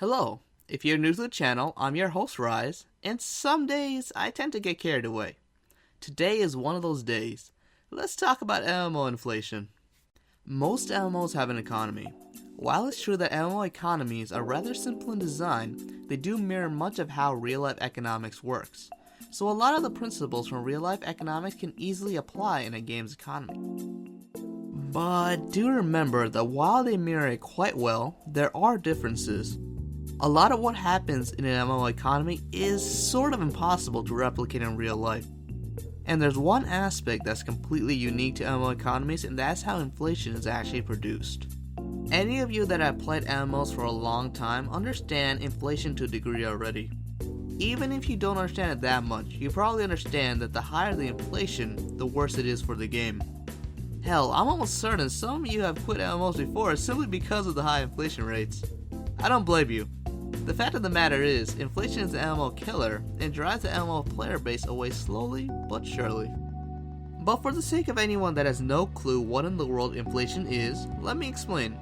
Hello, if you're new to the channel, I'm your host Rise, and some days I tend to get carried away. Today is one of those days. Let's talk about MMO inflation. Most MMOs have an economy. While it's true that MMO economies are rather simple in design, they do mirror much of how real-life economics works. So a lot of the principles from real-life economics can easily apply in a game's economy. But do remember that while they mirror it quite well, there are differences. A lot of what happens in an MMO economy is sort of impossible to replicate in real life. And there's one aspect that's completely unique to MMO economies, and that's how inflation is actually produced. Any of you that have played MMOs for a long time understand inflation to a degree already. Even if you don't understand it that much, you probably understand that the higher the inflation, the worse it is for the game. Hell, I'm almost certain some of you have quit MMOs before simply because of the high inflation rates. I don't blame you. The fact of the matter is, inflation is the MMO killer and drives the MMO player base away slowly but surely. But for the sake of anyone that has no clue what in the world inflation is, let me explain.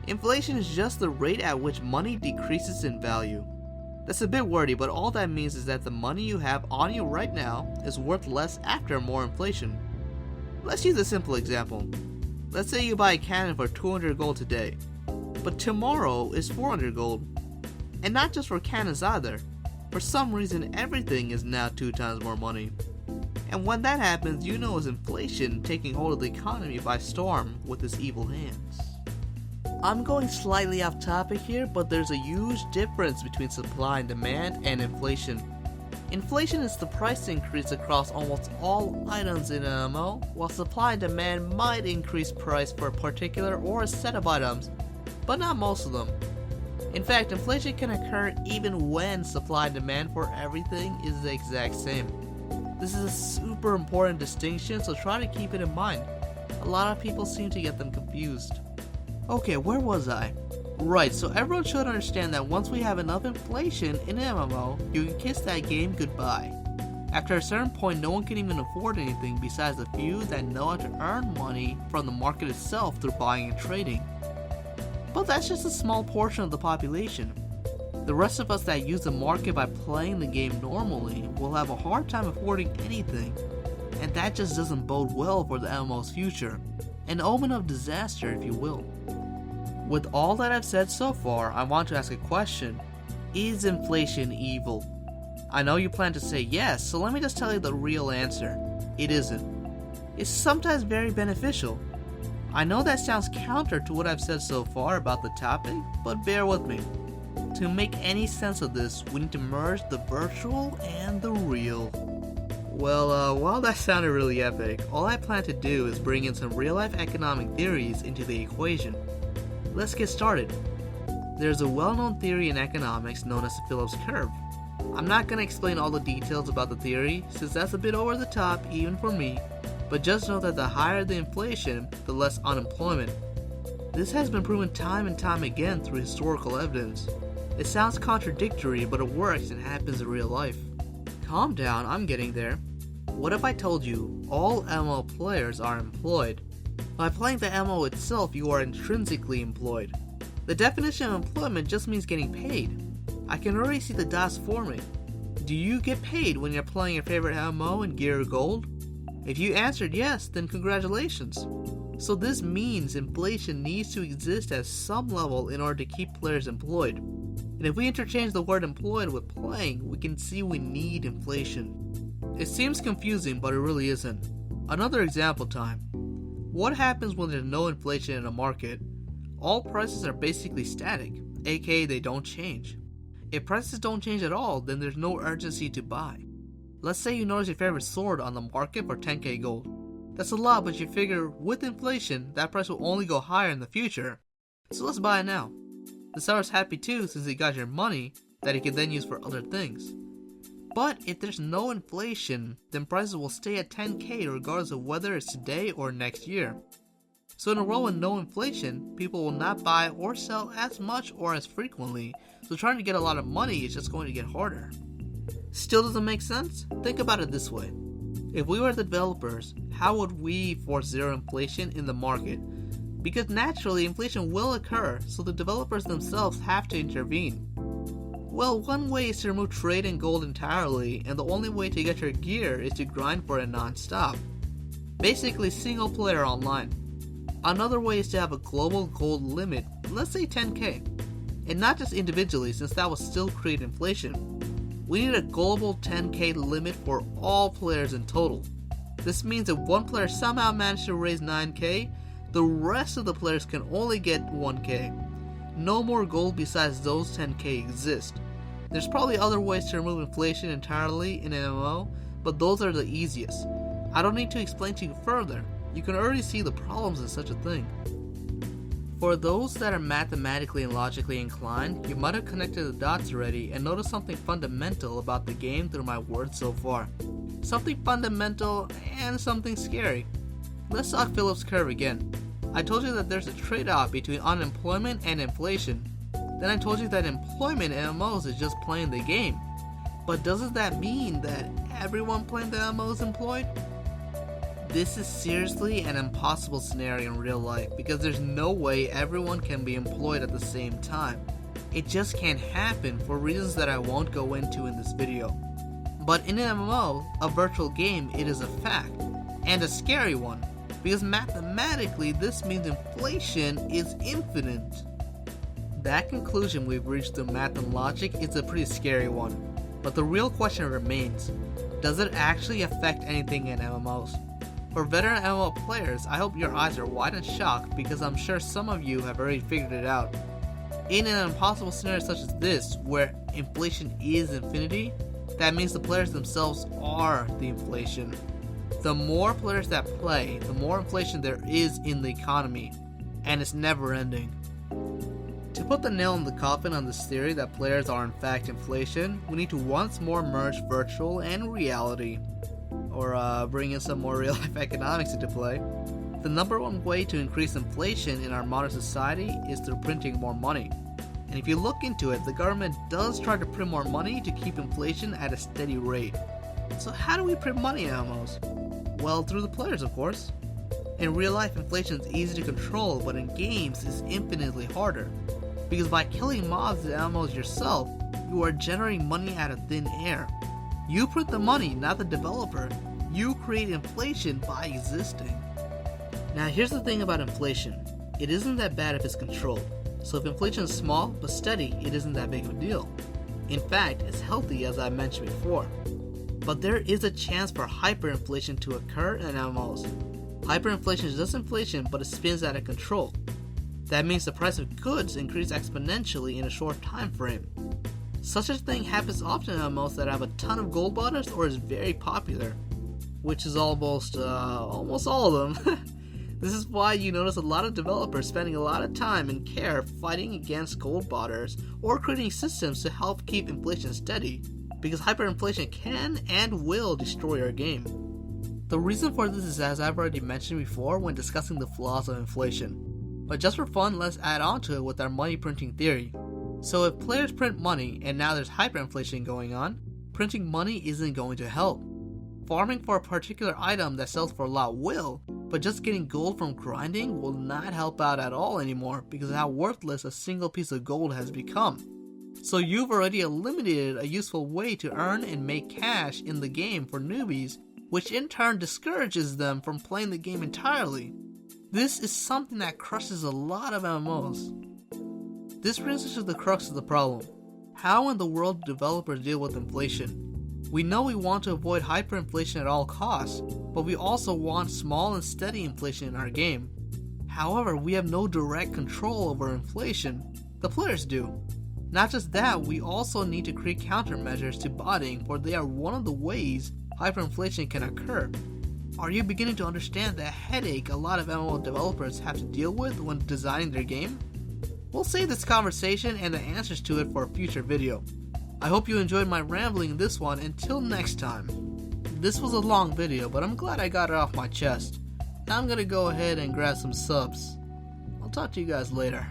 Inflation is just the rate at which money decreases in value. That's a bit wordy, but all that means is that the money you have on you right now is worth less after more inflation. Let's use a simple example. Let's say you buy a cannon for 200 gold today, but tomorrow is 400 gold. And not just for cannons either. For some reason, everything is now 2 times more money. And when that happens, you know it's inflation taking hold of the economy by storm with its evil hands. I'm going slightly off topic here, but there's a huge difference between supply and demand and inflation. Inflation is the price increase across almost all items in an MMO, while supply and demand might increase price for a particular or a set of items, but not most of them. In fact, inflation can occur even when supply and demand for everything is the exact same. This is a super important distinction, so try to keep it in mind. A lot of people seem to get them confused. Okay, where was I? Right, so everyone should understand that once we have enough inflation in an MMO, you can kiss that game goodbye. After a certain point, no one can even afford anything besides the few that know how to earn money from the market itself through buying and trading. But that's just a small portion of the population. The rest of us that use the market by playing the game normally will have a hard time affording anything, and that just doesn't bode well for the MMO's future. An omen of disaster, if you will. With all that I've said so far, I want to ask a question. Is inflation evil? I know you plan to say yes, so let me just tell you the real answer. It isn't. It's sometimes very beneficial. I know that sounds counter to what I've said so far about the topic, but bear with me. To make any sense of this, we need to merge the virtual and the real. Well, while that sounded really epic, all I plan to do is bring in some real-life economic theories into the equation. Let's get started. There's a well-known theory in economics known as the Phillips Curve. I'm not going to explain all the details about the theory, since that's a bit over the top even for me, but just know that the higher the inflation, the less unemployment. This has been proven time and time again through historical evidence. It sounds contradictory, but it works and happens in real life. Calm down, I'm getting there. What if I told you all MMO players are employed? By playing the MMO itself, you are intrinsically employed. The definition of employment just means getting paid. I can already see the dots forming. Do you get paid when you're playing your favorite MMO in gear or gold? If you answered yes, then congratulations. So this means inflation needs to exist at some level in order to keep players employed. And if we interchange the word employed with playing, we can see we need inflation. It seems confusing, but it really isn't. Another example time. What happens when there's no inflation in a market? All prices are basically static, aka they don't change. If prices don't change at all, then there's no urgency to buy. Let's say you notice your favorite sword on the market for 10k gold. That's a lot, but you figure with inflation, that price will only go higher in the future. So let's buy it now. The seller's happy too, since he got your money that he can then use for other things. But if there's no inflation, then prices will stay at 10k regardless of whether it's today or next year. So in a world with no inflation, people will not buy or sell as much or as frequently, so trying to get a lot of money is just going to get harder. Still doesn't make sense? Think about it this way. If we were the developers, how would we force zero inflation in the market? Because naturally inflation will occur, so the developers themselves have to intervene. Well, one way is to remove trade and gold entirely, and the only way to get your gear is to grind for it non-stop. Basically single player online. Another way is to have a global gold limit, let's say 10k. And not just individually, since that will still create inflation. We need a global 10k limit for all players in total. This means if one player somehow managed to raise 9k, the rest of the players can only get 1k. No more gold besides those 10k exist. There's probably other ways to remove inflation entirely in MMO, but those are the easiest. I don't need to explain to you further. You can already see the problems in such a thing. For those that are mathematically and logically inclined, you might have connected the dots already and noticed something fundamental about the game through my words so far. Something fundamental and something scary. Let's talk Phillips Curve again. I told you that there's a trade-off between unemployment and inflation. Then I told you that employment in MMOs is just playing the game. But doesn't that mean that everyone playing the MMO is employed? This is seriously an impossible scenario in real life because there's no way everyone can be employed at the same time. It just can't happen for reasons that I won't go into in this video. But in an MMO, a virtual game, it is a fact, and a scary one, because mathematically this means inflation is infinite. That conclusion we've reached through math and logic is a pretty scary one, but the real question remains, does it actually affect anything in MMOs? For veteran MMO players, I hope your eyes are wide and shocked because I'm sure some of you have already figured it out. In an impossible scenario such as this, where inflation is infinity, that means the players themselves are the inflation. The more players that play, the more inflation there is in the economy, and it's never ending. To put the nail in the coffin on this theory that players are in fact inflation, we need to once more merge virtual and reality, or bring in some more real life economics into play. The number one way to increase inflation in our modern society is through printing more money. And if you look into it, the government does try to print more money to keep inflation at a steady rate. So how do we print money in MMOs? Well, through the players, of course. In real life, inflation is easy to control, but in games, it's infinitely harder. Because by killing mobs in MMOs yourself, you are generating money out of thin air. You print the money, not the developer. You create inflation by existing. Now here's the thing about inflation. It isn't that bad if it's controlled. So if inflation is small but steady, it isn't that big of a deal. In fact, it's healthy as I mentioned before. But there is a chance for hyperinflation to occur in MMOs. Hyperinflation is just inflation, but it spins out of control. That means the price of goods increase exponentially in a short time frame. Such a thing happens often in MMOs that have a ton of gold banners or is very popular, which is almost all of them. This is why you notice a lot of developers spending a lot of time and care fighting against gold banners or creating systems to help keep inflation steady, because hyperinflation can and will destroy your game. The reason for this is, as I've already mentioned before when discussing the flaws of inflation. But just for fun, let's add on to it with our money printing theory. So if players print money and now there's hyperinflation going on, printing money isn't going to help. Farming for a particular item that sells for a lot will, but just getting gold from grinding will not help out at all anymore because of how worthless a single piece of gold has become. So you've already eliminated a useful way to earn and make cash in the game for newbies, which in turn discourages them from playing the game entirely. This is something that crushes a lot of MMOs. This brings us to the crux of the problem. How in the world do developers deal with inflation? We know we want to avoid hyperinflation at all costs, but we also want small and steady inflation in our game. However, we have no direct control over inflation. The players do. Not just that, we also need to create countermeasures to botting, for they are one of the ways hyperinflation can occur. Are you beginning to understand the headache a lot of MMO developers have to deal with when designing their game? We'll save this conversation and the answers to it for a future video. I hope you enjoyed my rambling in this one. Until next time. This was a long video, but I'm glad I got it off my chest. Now I'm gonna go ahead and grab some subs. I'll talk to you guys later.